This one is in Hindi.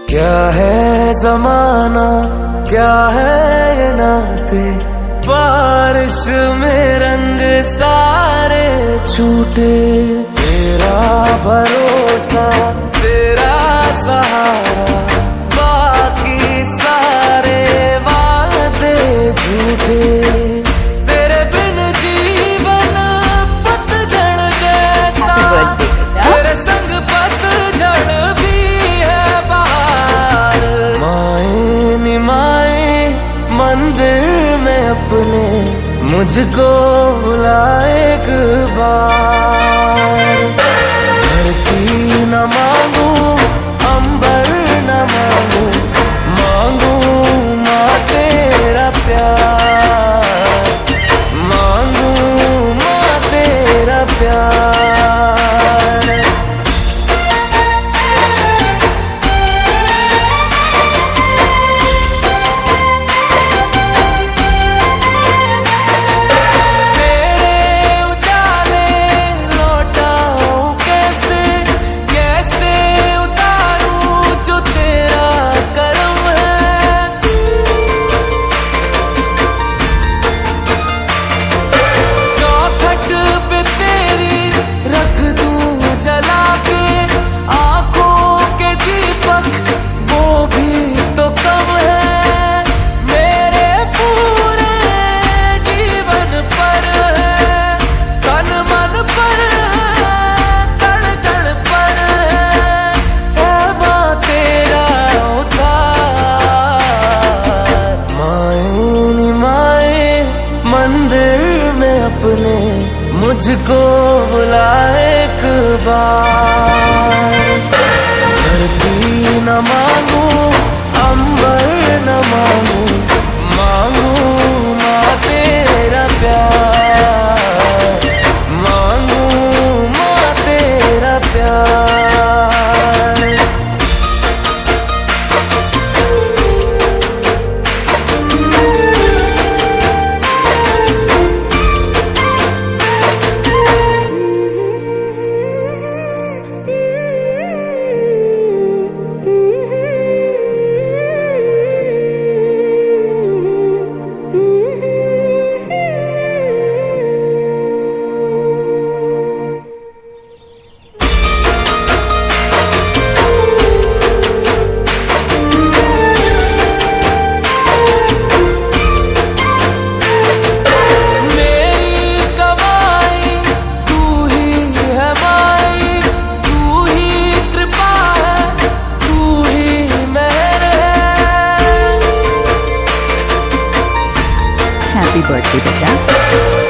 क्या है जमाना, क्या है ये नाते, बारिश में रंग सारे छूटे। तेरा भरोसा, तेरा सहारा, बाकी सारे वादे झूठे। तेरे बिन जीवन पतझड़ जैसा, तेरे संग पतझड़ भी है बहार। माए नी माए मंदिर में अपने मुझको बुला एक बार। धरती न मांगू, अंबर न मांगू, मांगू माँ तेरा प्यार, मांगू माँ तेरा प्यार। मंदिर में अपने मुझको बुला एक बार। धरती न मांगू, अंबर न मांगू, मांगू माँ तेरा प्यार, मांगू माँ तेरा प्यार। Happy birthday, beta.